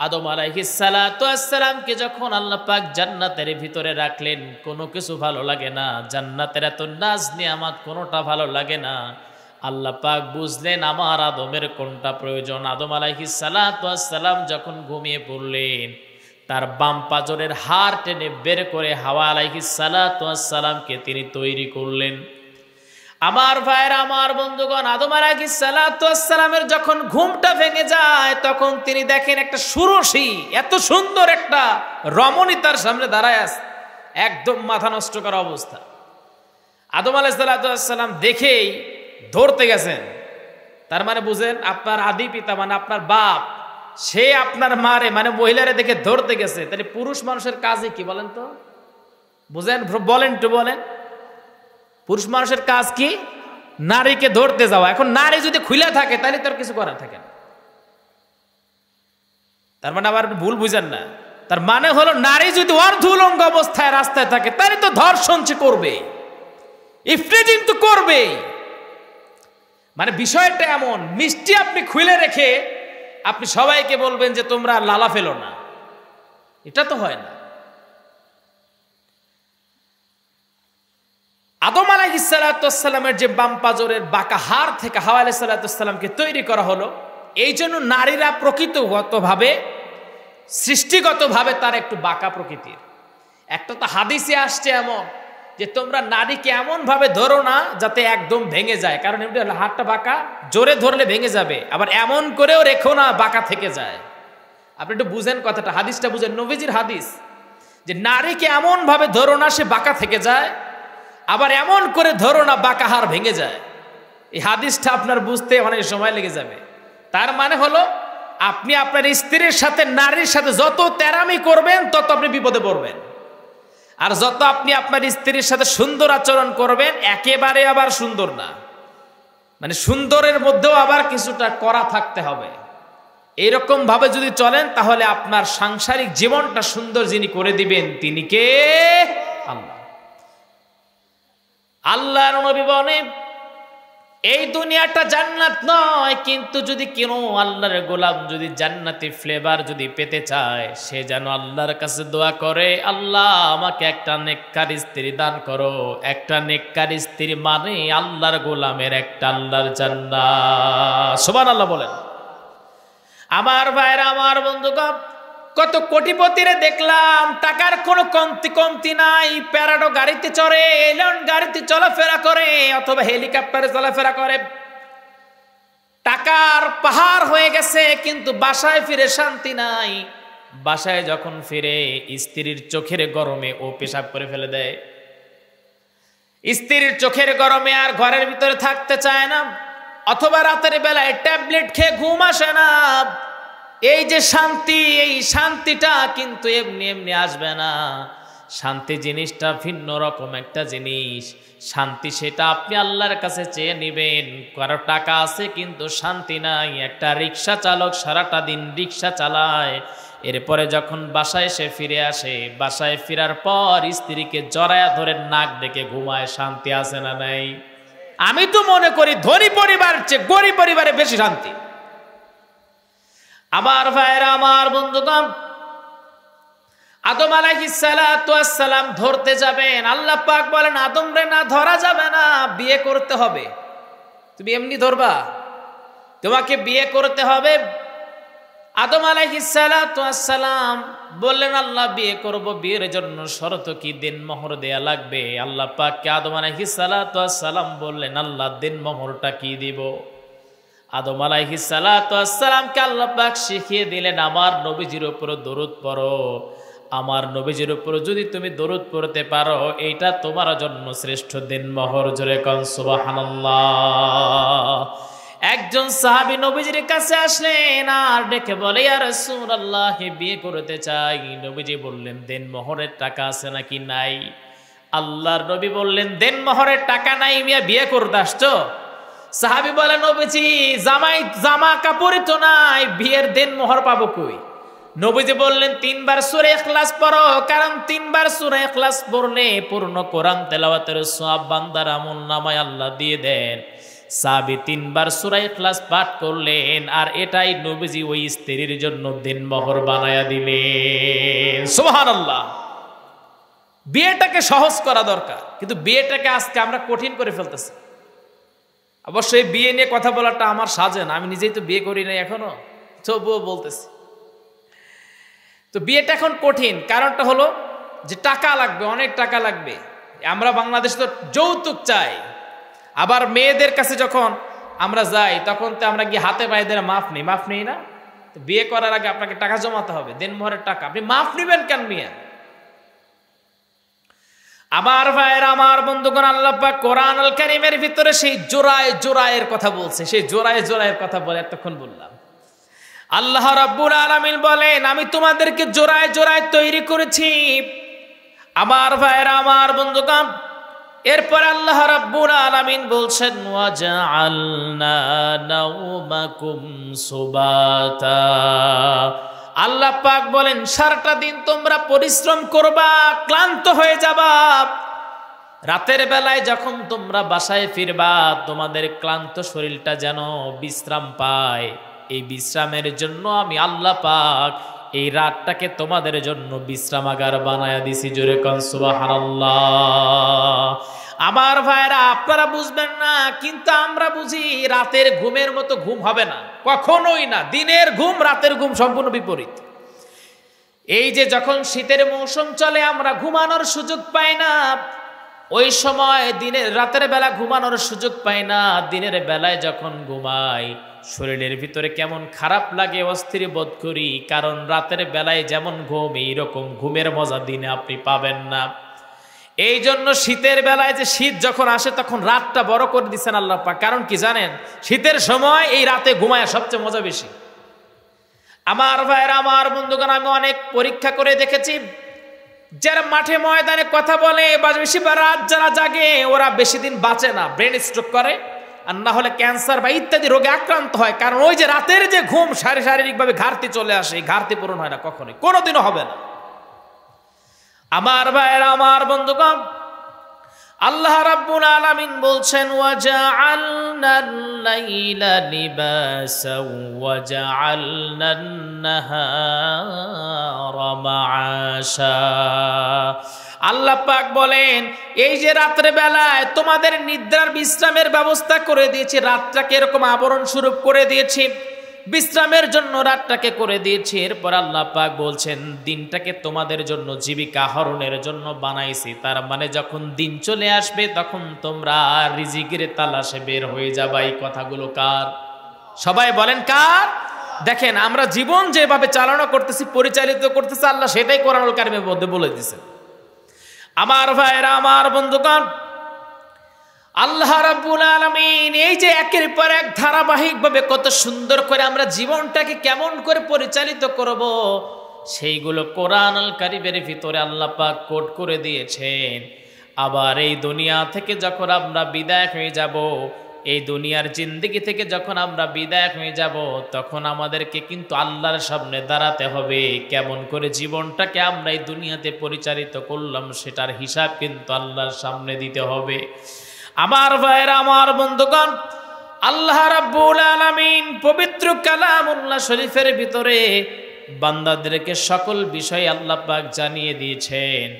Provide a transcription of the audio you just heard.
আদম আলাইহিস সালাতু ওয়াস সালামকে যখন আল্লাহ পাক জান্নাতের ভিতরে রাখলেন, কোনো কিছু ভালো লাগে না, জান্নাতের এত নাজ নিয়ামত কোনোটা ভালো লাগে না। আল্লাহ পাক বুঝলেন আমার আদমের কোনটা প্রয়োজন। আদম আলাইহিস সালাতু ওয়াস সালাম যখন ঘুমিয়ে পড়লেন, তার বাম পাজরের হাড় টেনে বের করে হাওয়া আলাইহিস সালাতু ওয়াস সালামকে তিনি তৈরি করলেন। আমার ভাইয়েরা, আমার বন্ধুগণ, আদম আলাইহিস সালাতু ওয়াস সালামের যখন ঘুমটা ভেঙে যায়, তখন তিনি দেখেন একটা ষোড়শী, এত সুন্দর একটা রমণী তার সামনে দাঁড়ায় আছে, একদম মাথা নষ্ট করা অবস্থা। আদম আলাইহিস সালাতু ওয়াস সালাম দেখেই ধরতে গেছেন। তার মানে বুঝেন, আপনার আদি পিতা মানে আপনার বাপ, সে আপনার মারে মানে মহিলারে দেখে ধরতে গেছে। তাহলে পুরুষ মানুষের কাজই কি বলেন তো? বুঝেন, বলেন তো বলেন, পুরুষ মানুষের কাজ কি? নারীকে ধরতে যাওয়া। এখন নারী যদি খুলে থাকে তাহলে তার কিছু করার থাকে না। তার মানে আবার ভুল বুঝেন না, তার মানে হলো নারী যদি অর্ধউলঙ্গ অবস্থায় রাস্তায় থাকে তাহলে তো ধর্ষণ করবে, ইফটিজিং তো করবে। মানে বিষয়টা এমন মিষ্টি, আপনি খুলে রেখে আপনি সবাইকে বলবেন যে তোমরা লালা ফেলো না, এটা তো হয় না। আদম আলাইহিস সালাতু ওয়াস সালামের যে বাম পাজরের বাঁকা হাড় থেকে হাওয়া আলাইহিস সালাতু ওয়াস সালামকে তৈরি করা হলো, এই জন্য নারীরা প্রকৃতগতভাবে সৃষ্টিগতভাবে তার একটু বাঁকা প্রকৃতির। একটা তো হাদিসে আসছে এমন যে তোমরা নারীকে এমন ভাবে ধরো না যাতে একদম ভেঙে যায়, কারণ এমনি হাতটা বাঁকা, জোরে ধরলে ভেঙে যাবে। আবার এমন করেও রেখো না বাঁকা থেকে যায়। আপনি একটু বুঝেন কথাটা, হাদিসটা বুঝেন, নবীজির হাদিস, যে নারীকে এমন ভাবে ধরো না সে বাঁকা থেকে যায়, আবার এমন করে ধরো না বাঁকা হাড় ভেঙে যায়। এই হাদিসটা আপনার বুঝতে অনেক সময় লেগে যাবে। তার মানে হলো আপনি আপনার স্ত্রীর সাথে, নারীর সাথে যত তেরামি করবেন তত আপনি বিপদে পড়বেন। আর যত আপনি আপনার স্ত্রীর সাথে সুন্দর আচরণ করবেন, একেবারে আবার সুন্দর না, মানে সুন্দরের মধ্যেও আবার কিছুটা কড়া থাকতে হবে। এইরকম ভাবে যদি চলেন তাহলে আপনার সাংসারিক জীবনটা সুন্দর যিনি করে দিবেন তিনি কে? আল্লাহ। আল্লাহর নবী বলেন এই দুনিয়াটা জান্নাত নয়, কিন্তু যদি কোনো আল্লাহর গোলাম যদি জান্নাতি ফ্লেভার যদি পেতে চায়, সে যেন আল্লাহর কাছে দোয়া করে, আল্লাহ আমাকে একটা নেককার স্ত্রী দান করো। একটা নেককার স্ত্রী মানে আল্লাহর গোলামের একটা আল্লাহর জান্নাত। সুবহানাল্লাহ বলেন। আমার ভাইরা, আমার বন্ধুগণ, কত কোটিপতিরে দেখলাম, টাকার কোনো কমতি নাই, প্যারাডো গাড়িতে চড়ে, এলন গাড়িতে চলাফেরা করে, অথবা হেলিকপ্টারে চলাফেরা করে, টাকার পাহাড় হয়ে গেছে, কিন্তু বাসায় ফিরে শান্তি নাই। বাসায় যখন ফিরে স্ত্রীর চোখের গরমে ও পেশাব করে ফেলে দেয়। স্ত্রীর চোখের গরমে আর ঘরের ভিতরে থাকতে চায় না, অথবা রাতের বেলায় ট্যাবলেট খেয়ে ঘুম আসে না। এই যে শান্তি, এই শান্তিটা কিন্তু এমনি এমনি আসবে না। শান্তি জিনিসটা ভিন্ন রকম একটা জিনিস। শান্তি সেটা আপনি আল্লাহর কাছে চেয়ে নেবেন। কারো টাকা আছে কিন্তু শান্তি নাই। একটা রিক্সা চালক সারাটা দিন রিক্সা চালায়, এরপরে যখন বাসায় এসে ফিরে আসে, বাসায় ফেরার পর স্ত্রীকে জড়ায়া ধরে নাক ডেকে ঘুমায়, শান্তি আছে না নাই? আমি তো মনে করি ধনী পরিবার চেয়ে গরিব পরিবারে বেশি শান্তি। আমার ভাইরা, আমার বন্ধুগণ, আদম আলাইহিস সালাতু ওয়াস সালাম ধরতে যাবেন, আল্লাহ পাক বলেন আদম রে না ধরা যাবে না, বিয়ে করতে হবে। তুমি এমনি ধরবা? তোমাকে বিয়ে করতে হবে। আদম আলাইহিস সালাতু ওয়াস সালাম বললেন আল্লাহ বিয়ে করব, বিয়ের জন্য শর্ত কি? দিনমোহর দেয়া লাগবে। আল্লাহ পাককে আদম আলাইহিস সালাতু ওয়াস সালাম বললেন আল্লাহ দিনমোহরটা কি দিব? আদম আলাইহিস সালাতু ওয়াস সালামকে আল্লাহ পাক শিখিয়ে দিলেন আমার নবীজির উপর দরুদ পড়ো। আমার নবীজির উপর যদি তুমি দরুদ পড়তে পারো, এইটা তোমার জন্য শ্রেষ্ঠ দিনমোহর। জোরে কোন সুবহানাল্লাহ। একজন সাহাবী নবীজির কাছে আসলেন আর ডেকে বলে ইয়া রাসূলুল্লাহ বিয়ে করতে চাই। নবীজি বললেন দিনমোহরের টাকা আছে নাকি? নাই। আল্লাহর নবী বললেন দিনমোহরের টাকা নাই, মিয়া বিয়ে করতে আসছো? সাহাবী বলে নবীজি জামা কাপড়ই তো নাই, বিয়ের দিনমোহর পাবো কই? নবীজি বললেন 3 বার সূরা ইখলাস পড়ো, কারণ 3 বার সূরা ইখলাস পড়লে পূর্ণ কোরআন তেলাওয়াতের সওয়াব বান্দার আমলনামায় আল্লাহ দিয়ে দেন। সাহাবী 3 বার সূরা ইখলাস পাঠ করলেন, আর এটাই নবীজি ওই স্ত্রীর জন্য দিনমোহর বানায়া দিলেন। সুবহানাল্লাহ। বিয়েটাকে সহজ করা দরকার, কিন্তু বিয়েটাকে আজকে আমরা কঠিন করে ফেলতেছি। অবশ্যই বিয়ে নিয়ে কথা বলাটা আমার সাজে না, আমি নিজেই তো বিয়ে করি নাই এখনো, তবুও বলতেছি। তো বিয়েটা এখন কঠিন, কারণটা হলো যে টাকা লাগবে, অনেক টাকা লাগবে। আমরা বাংলাদেশে তো যৌতুক চাই, আবার মেয়েদের কাছে যখন আমরা যাই তখন তো আমরা গিয়ে হাতে পায়ে ধরে মাফ নেই না। তো বিয়ে করার আগে আপনাকে টাকা জমাতে হবে, দিনমোহরের টাকা, আপনি মাফ নিবেন কেন মিয়া? আমার ভাইয়ের, আমার বন্ধুগণ, আল্লাহ পাক কোরআনুল কারীমের ভিতরে সেই জোড়ায়ের কথা বলছে, সেই জোড়ায়ের কথা বলে এতক্ষণ বললাম। আল্লাহ রাব্বুল আলামিন বলেন, আমি তোমাদেরকে জোড়ায় তৈরি করেছি। আমার ভাইয়ের, আমার বন্ধুগণ, এরপর আল্লাহ রাব্বুল আলামিন বলছেন, ওয়াজআলনা নাওমাকুম সুবাতা। আল্লাহ পাক বলেন, সারাটা দিন তোমরা পরিশ্রম করবা, ক্লান্ত হয়ে যাবা, রাতের বেলায় যখন তোমরা বাসায় ফিরবা তোমাদের ক্লান্ত শরীরটা যেন বিশ্রাম পায়। এই বিশ্রামের জন্য আমি আল্লাহ পাক এই রাতটাকে তোমাদের জন্য বিশ্রামাগার বানায়া দিছি। জোরে কোন সুবহানাল্লাহ। আমার ভাইরা, আপনারা বুঝবেন না, কিন্তু আমরা বুঝি। রাতের ঘুমের মতো ঘুম হবে না, কখনোই না। দিনের ঘুম রাতের ঘুম সম্পূর্ণ বিপরীত। এই যে যখন শীতের মৌসুম চলে আমরা ঘুমানোর সুযোগ পাই না, ওই সময় রাতের বেলা ঘুমানোর সুযোগ পাই না। দিনের বেলায় যখন ঘুমাই শরীরের ভিতরে কেমন খারাপ লাগে, অস্থির বোধ করি, কারণ রাতের বেলায় যেমন ঘুম, এইরকম ঘুমের মজা দিনে আপনি পাবেন না। এই জন্য শীতের বেলায় যে শীত যখন আসে তখন রাতটা বড় করে দিচ্ছেন আল্লাহ পাক। কারণ কি জানেন? শীতের সময় এই রাতে ঘুমায় সবচেয়ে মজা বেশি। আমার ভাইয়েরা, আমার বন্ধুগণ, আমি অনেক পরীক্ষা করে দেখেছি, যারা মাঠে ময়দানে কথা বলে বা বেশি রাত যারা জাগে ওরা বেশি দিন বাঁচে না, ব্রেন স্ট্রোক করে, আর না হলে ক্যান্সার বা ইত্যাদি রোগে আক্রান্ত হয়। কারণ ওই যে রাতের যে ঘুম, শারীরিকভাবে ঘাটতি চলে আসে, এই ঘাটতি পূরণ হয় না, কখনোই, কোনোদিনও হবে না। আমার ভাইয়েরা, আমার বন্ধুগণ, আল্লাহ রাব্বুল আলামিন বলছেন, ওয়াজআলনাল লাইলা লিবাসাও ওয়াজআলনান নাহারা মাআশা। আল্লাহ পাক বলেন, এই যে রাতের বেলায় তোমাদের নিদ্রার বিশ্রামের ব্যবস্থা করে দিয়েছি, রাতটাকে এরকম আবরণ স্বরূপ করে দিয়েছি, বিশ্রামের জন্য রাতটাকে করে দিয়েছি। এরপর আল্লাহ পাক বলছেন, দিনটাকে তোমাদের জন্য জীবিকা আহরণের জন্য বানাইছি। তার মানে যখন দিন চলে আসবে তখন তোমরা রিজিকের তালাশে বের হয়ে যাবা। এই কথাগুলো কার? সবাই বলেন কার? দেখেন, আমরা জীবন যেভাবে চালনা করতেছি, পরিচালিত করতেছি, আল্লাহ সেটাই কোরআনুল কারীমের মধ্যে বলে দিয়েছেন। আমার ভাইরা, আমার বন্ধুগণ, আল্লাহ রাব্বুল আলামিন এই যে একের পর এক ধারাবাহিকভাবে কত সুন্দর করে আমরা জীবনটাকে কেমন করে পরিচালিত করব, সেইগুলো কোরআনুল কারীমের ভিতরে আল্লাহ পাক কোট করে দিয়েছেন। আবার এই দুনিয়া থেকে যখন আমরা বিদায় হয়ে যাব, এই দুনিয়ার জিন্দেগি থেকে যখন আমরা বিদায় হয়ে যাব, তখন আমাদেরকে কিন্তু আল্লাহর সামনে দাঁড়াতে হবে। কেমন করে জীবনটাকে আমরা এই দুনিয়াতে পরিচালিত করলাম সেটার হিসাব কিন্তু আল্লাহর সামনে দিতে হবে। আমার ভাইয়েরা, আমার বন্ধুগণ, আল্লাহ রাব্বুল আলামিন পবিত্র কালামুল্লাহ শরীফের ভিতরে বান্দাদেরকে সকল বিষয় আল্লাহ পাক জানিয়ে দিয়েছেন।